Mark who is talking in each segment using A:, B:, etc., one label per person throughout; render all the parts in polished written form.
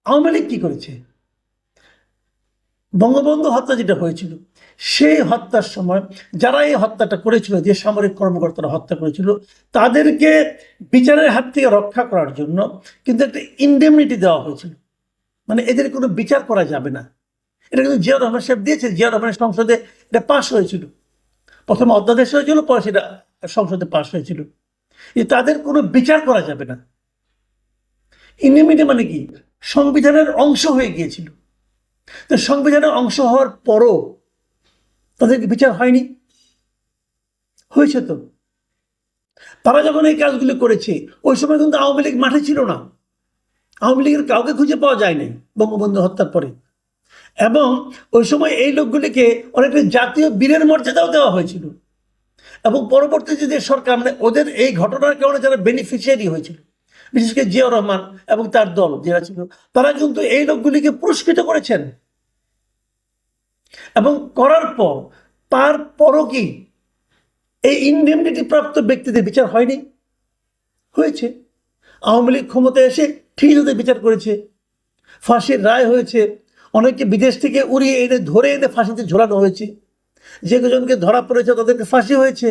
A: আওয়ামী লীগ কি করেছে? বঙ্গবন্ধু হত্যা যেটা হয়েছিল, সেই হত্যার সময় যারা এই হত্যাটা করেছিল, যে সামরিক কর্মকর্তারা হত্যা করেছিল, তাদেরকে বিচারের হাত থেকে রক্ষা করার জন্য কিন্তু একটা ইনডেমনিটি দেওয়া হয়েছিল। মানে এদের কোনো বিচার করা যাবে না। এটা কিন্তু জিয়াউর রহমান সাহেব দিয়েছে। জিয়াউর রহমানের সংসদে এটা পাশ হয়েছিল, প্রথমে অধ্যাদেশ হয়েছিল, পরে সেটা সংসদে পাশ হয়েছিল যে তাদের কোনো বিচার করা যাবে না। ইনডেমনিটি মানে কি? সংবিধানের অংশ হয়ে গিয়েছিল। তো সংবিধানের অংশ হওয়ার পরও তাদেরকে বিচার হয়নি? হয়েছে তো। তারা যখন এই কাজগুলো করেছে, ওই সময় কিন্তু আওয়ামী লীগ মাঠে ছিল না। আওয়ামী লীগের কাউকে খুঁজে পাওয়া যায়নি বঙ্গবন্ধু হত্যার পরে। এবং ওই সময় এই লোকগুলিকে অনেকটা জাতীয় বীরের মর্যাদাও দেওয়া হয়েছিল। এবং পরবর্তীতে যে সরকার, মানে ওদের এই ঘটনার কারণে যারা বেনিফিশিয়ারি হয়েছিল, বিশেষ করে জিয়াউর রহমান এবং তার দল যারা ছিল, তারা কিন্তু এই লোকগুলিকে পুরস্কৃত করেছেন। এবং করার পর তারপরও কি এই ইনডেমনিটি প্রাপ্ত ব্যক্তিদের বিচার হয়নি? হয়েছে। আওয়ামী লীগ ক্ষমতায় এসে ঠিক তাদের বিচার করেছে, ফাঁসির রায় হয়েছে, অনেককে বিদেশ থেকে উড়িয়ে এনে ধরে এনে ফাঁসিতে ঝোলানো হয়েছে, যে কজনকে ধরা পড়েছে তাদেরকে ফাঁসি হয়েছে।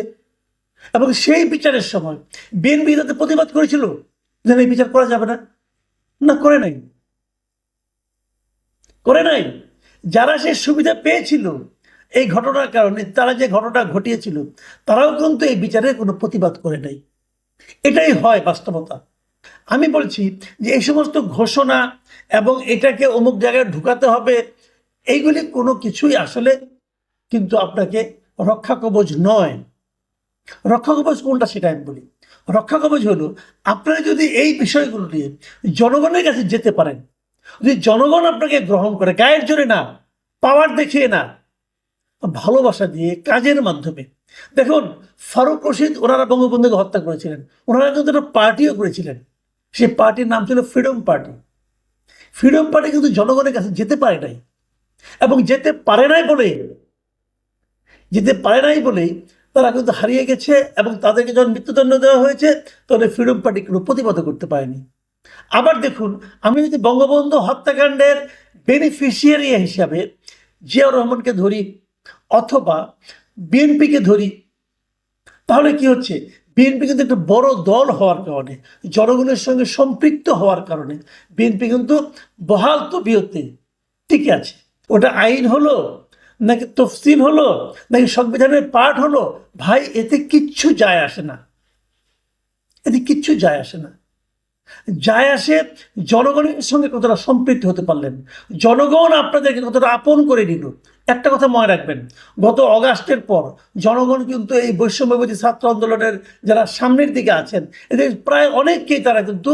A: এবং সেই বিচারের সময় বিএনপি তাদের প্রতিবাদ করেছিল যে এই বিচার করা যাবে না। না, করে নাই, করে নাই। যারা সে সুবিধা পেয়েছিল এই ঘটনার কারণে, তারা যে ঘটনা ঘটিয়েছিল, তারাও কিন্তু এই বিচারের কোনো প্রতিবাদ করে নাই। এটাই হয় বাস্তবতা। আমি বলছি যে এই সমস্ত ঘোষণা এবং এটাকে অমুক জায়গায় ঢুকাতে হবে, এইগুলি কোনো কিছুই আসলে কিন্তু আপনাকে রক্ষা কবচ নয়। রক্ষা কবচ কোনটা সেটা আমি বলি। রক্ষা কবচ হলো আপনারা যদি এই বিষয়গুলো নিয়ে জনগণের কাছে যেতে পারেন, যদি জনগণ আপনাকে গ্রহণ করে, গায়ের জোরে না, পাওয়ার দেখিয়ে না, ভালোবাসা দিয়ে, কাজের মাধ্যমে। দেখুন, ফারুক রশিদ ওনারা বঙ্গবন্ধুকে হত্যা করেছিলেন, ওনারা কিন্তু একটা পার্টিও করেছিলেন। সেই পার্টির নাম ছিল ফ্রিডম পার্টি। ফ্রিডম পার্টি কিন্তু জনগণের কাছে যেতে পারে নাই। এবং যেতে পারে নাই বলেই তারা কিন্তু হারিয়ে গেছে। এবং তাদেরকে যখন মৃত্যুদণ্ড দেওয়া হয়েছে, তখন ফ্রিডম পার্টি কোনো প্রতিবাদ করতে পারেনি। আবার দেখুন, আমি যদি বঙ্গবন্ধু হত্যাকাণ্ডের বেনিফিশিয়ারি হিসাবে জিয়াউর রহমানকে ধরি অথবা বিএনপিকে ধরি, তাহলে কি হচ্ছে? বিএনপি কিন্তু একটা বড় দল হওয়ার কারণে, জনগণের সঙ্গে সম্পৃক্ত হওয়ার কারণে বিএনপি কিন্তু বহাল তবিয়তে টিকে আছে। ওটা আইন হলো নাকি তফসিল হলো নাকি সংবিধানের পার্ট হলো, ভাই, এতে কিচ্ছু যায় আসে না। এতে কিচ্ছু যায় আসে না। যায় আসে জনগণের সঙ্গে কতটা সম্পৃক্ত হতে পারলেন, জনগণ আপনাদেরকে কতটা আপন করে নিল। একটা কথা মনে রাখবেন, গত অগাস্টের পর জনগণ কিন্তু এই বৈষম্যবিরোধী ছাত্র আন্দোলনের যারা সামনের দিকে আছেন, এদের প্রায় অনেককেই তারা কিন্তু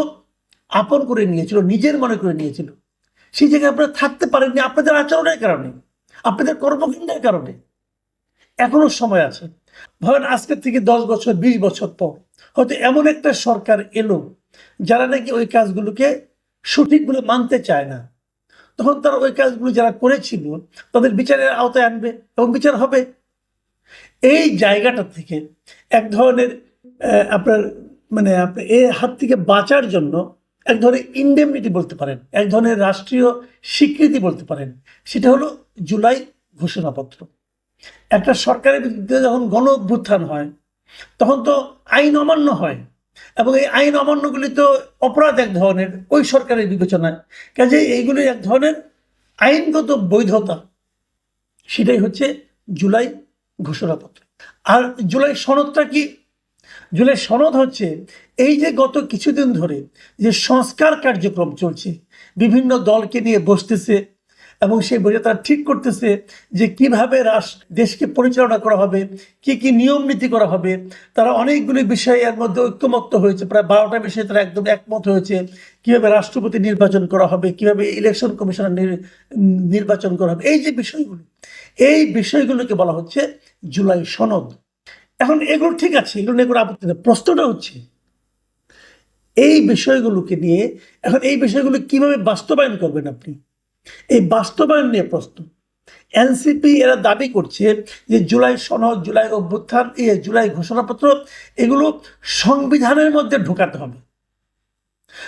A: আপন করে নিয়েছিল, নিজের মনে করে নিয়েছিল। সেই জায়গায় আপনারা থাকতে পারেননি আপনাদের আচরণের কারণে, আপনাদের কর্মকাণ্ডের কারণে। এখনো সময় আছে। ধরেন আজকের থেকে 10 বছর 20 বছর পর হয়তো এমন একটা সরকার এলো যারা নাকি ওই কাজগুলোকে সঠিক বলে মানতে চায় না। তখন তারা ওই কাজগুলো যারা করেছিল তাদের বিচারের আওতায় আনবে এবং বিচার হবে। এই জায়গাটা থেকে এক ধরনের আপনার মানে আপনার এই হাত থেকে বাঁচার জন্য এক ধরনের ইনডেমনিটি বলতে পারেন, এক ধরনের রাষ্ট্রীয় স্বীকৃতি বলতে পারেন, সেটা হলো জুলাই ঘোষণাপত্র। একটা সরকারের বিরুদ্ধে যখন গণ অভ্যুত্থান হয়, তখন তো আইন অমান্য হয় এবং এই আইন অমান্যগুলি তো অপরাধ এক ধরনের ওই সরকারের বিবেচনায়। কাজে এইগুলি এক ধরনের আইনগত বৈধতা, সেটাই হচ্ছে জুলাই ঘোষণাপত্র। আর জুলাই সনদটা কি? জুলাই সনদ হচ্ছে এই যে গত কিছুদিন ধরে যে সংস্কার কার্যক্রম চলছে, বিভিন্ন দলকে নিয়ে বসতেছে এবং সেই বইটা তারা ঠিক করতেছে যে কিভাবে দেশকে পরিচালনা করা হবে, কি কি নিয়ম নীতি করা হবে। তারা অনেকগুলি বিষয়ে এর মধ্যে ঐক্যমত্য হয়েছে, প্রায় 12টা বিষয়ে তারা একদম একমত হয়েছে। কিভাবে রাষ্ট্রপতি নির্বাচন করা হবে, কিভাবে ইলেকশন কমিশনার নির্বাচন করা হবে, এই যে বিষয়গুলো, এই বিষয়গুলোকে বলা হচ্ছে জুলাই সনদ। এখন এগুলো ঠিক আছে, এগুলো নিয়ে কোনো আপত্তি নেই। প্রশ্নটা হচ্ছে এই বিষয়গুলোকে নিয়ে এখন এই বিষয়গুলো কিভাবে বাস্তবায়ন করবেন আপনি, এই বাস্তবায়ন নিয়ে প্রশ্ন। এনসিপি এরা দাবি করছে যে জুলাই সনদ, জুলাই অভ্যুত্থান, জুলাই ঘোষণাপত্র, এগুলো সংবিধানের মধ্যে ঢোকাতে হবে।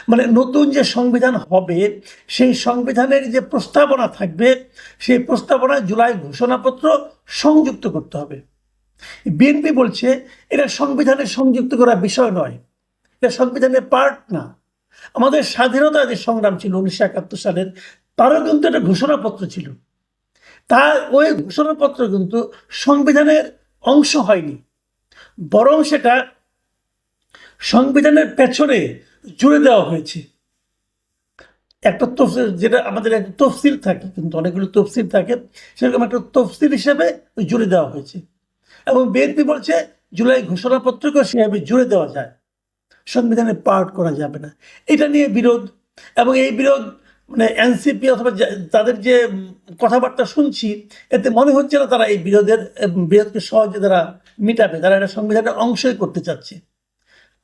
A: মানে নতুন যে সংবিধান হবে সেই সংবিধানের যে প্রস্তাবনা থাকবে সেই প্রস্তাবনায় জুলাই ঘোষণাপত্র সংযুক্ত করতে হবে। বিএনপি বলছে এটা সংবিধানে সংযুক্ত করা বিষয় নয়, এটা সংবিধানের পার্ট না। আমাদের স্বাধীনতা যে সংগ্রাম ছিল 1971 সালের, তারও কিন্তু একটা ঘোষণাপত্র ছিল। তার ওই ঘোষণাপত্র কিন্তু সংবিধানের অংশ হয়নি, বরং সেটা সংবিধানের পেছনে জুড়ে দেওয়া হয়েছে। একটা তফসিল, যেটা আমাদের একটা তফসিল থাকে, কিন্তু অনেকগুলো তফসিল থাকে, সেরকম একটা তফসিল হিসেবে জুড়ে দেওয়া হয়েছে। এবং বিএনপি বলছে জুলাই ঘোষণাপত্রকে সেভাবে জুড়ে দেওয়া যায়, সংবিধানের পার্ট করা যাবে না। এটা নিয়ে বিরোধ, এবং এই বিরোধ মানে এনসিপি অথবা তাদের যে কথাবার্তা শুনছি, এতে মনে হচ্ছে না তারা এই বিরোধকে সহজে তারা মিটাবে, তারা এটা সংবিধানের অংশই করতে চাচ্ছে।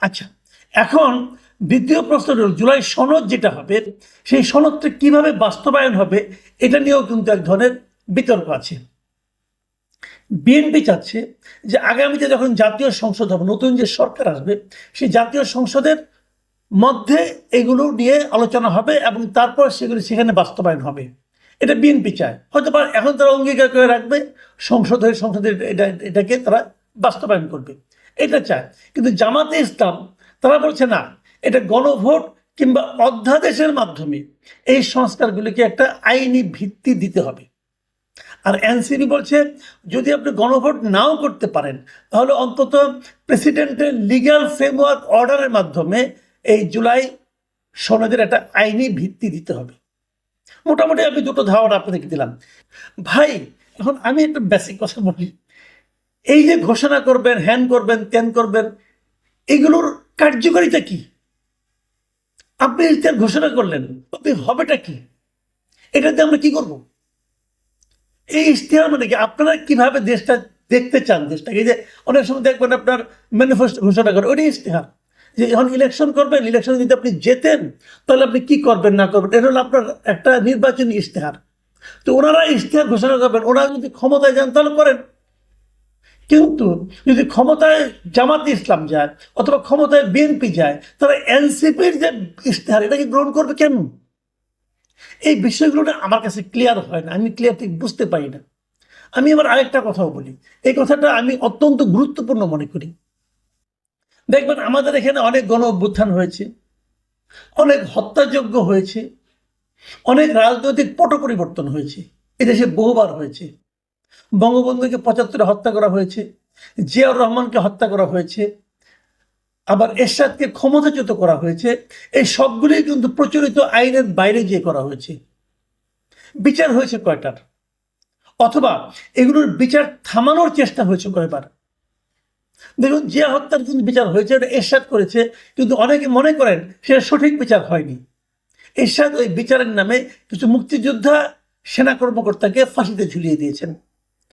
A: আচ্ছা, এখন দ্বিতীয় প্রশ্ন হল জুলাই সনদ যেটা হবে সেই সনদটা কিভাবে বাস্তবায়ন হবে, এটা নিয়েও কিন্তু এক ধরনের বিতর্ক আছে। বিএনপি চাচ্ছে যে আগামীতে যখন জাতীয় সংসদ হবে, নতুন যে সরকার আসবে, সেই জাতীয় সংসদের মধ্যে এগুলো নিয়ে আলোচনা হবে এবং তারপর সেগুলি সেখানে বাস্তবায়ন হবে। এটা বিএনপি চায়, হয়তো এখন তারা অঙ্গীকার করে রাখবে সংসদের এটাকে তারা বাস্তবায়ন করবে, এটা চায়। কিন্তু জামাতে ইসলাম তারা বলছে না, এটা গণভোট কিংবা অধ্যাদেশের মাধ্যমে এই সংস্কারগুলিকে একটা আইনি ভিত্তি দিতে হবে। আর এনসিপি বলছে যদি আপনি গণভোট নাও করতে পারেন, তাহলে অন্তত প্রেসিডেন্টের লিগ্যাল ফ্রেমওয়ার্ক অর্ডারের মাধ্যমে এই জুলাই সনদের একটা আইনি ভিত্তি দিতে হবে। মোটামুটি আমি দুটো ধারণা আপনাদেরকে দিলাম। ভাই, এখন আমি একটা বেসিক কথা বলি, এই যে ঘোষণা করবেন, হ্যান করবেন, ত্যান করবেন, এগুলোর কার্যকারিতা কি? আপনি ইশতেহার ঘোষণা করলেন, আপনি হবেটা কি? এটাতে আমরা কি করব? এই ইশতেহার মানে কি? আপনারা কিভাবে দেশটা দেখতে চান, দেশটাকে? এই যে অনেক সময় দেখবেন আপনার ম্যানিফেস্টো ঘোষণা করে, ওইটাই ইশতেহার। যে যখন ইলেকশন করবেন, ইলেকশনে যদি আপনি জেতেন তাহলে আপনি কি করবেন না করবেন, এটা হলো আপনার একটা নির্বাচনী ইশতেহার। তো ওনারা ইশতেহার ঘোষণা করবেন, ওনারা যদি ক্ষমতায় যান তাহলে করেন। কিন্তু যদি ক্ষমতায় জামাতে ইসলাম যায় অথবা ক্ষমতায় বিএনপি যায়, তারা এনসিপির যে ইশতেহার এটাকে গ্রহণ করবে কেন? এই বিষয়গুলো না আমার কাছে ক্লিয়ার হয় না, আমি ক্লিয়ার ঠিক বুঝতে পারি না। আমি আবার আরেকটা কথাও বলি, এই কথাটা আমি অত্যন্ত গুরুত্বপূর্ণ মনে করি। দেখবেন আমাদের এখানে অনেক গণ অভ্যুত্থান হয়েছে, অনেক হত্যাযজ্ঞ হয়েছে, অনেক রাজনৈতিক পট পরিবর্তন হয়েছে, এদেশে বহুবার হয়েছে। বঙ্গবন্ধুকে 75-এ হত্যা করা হয়েছে, জিয়াউর রহমানকে হত্যা করা হয়েছে, আবার এরশাদকে ক্ষমতাচ্যুত করা হয়েছে। এই সবগুলি কিন্তু প্রচলিত আইনের বাইরে গিয়ে করা হয়েছে। বিচার হয়েছে কয়টার? অথবা এগুলোর বিচার থামানোর চেষ্টা হয়েছে কয়বার? দেখুন, জিয়া হত্যার কিন্তু বিচার হয়েছে, ওটা এরশাদ করেছে, কিন্তু অনেকে মনে করেন সেটা সঠিক বিচার হয়নি। এরশাদ ওই বিচারের নামে কিছু মুক্তিযোদ্ধা সেনা কর্মকর্তাকে ফাঁসিতে ঝুলিয়ে দিয়েছেন।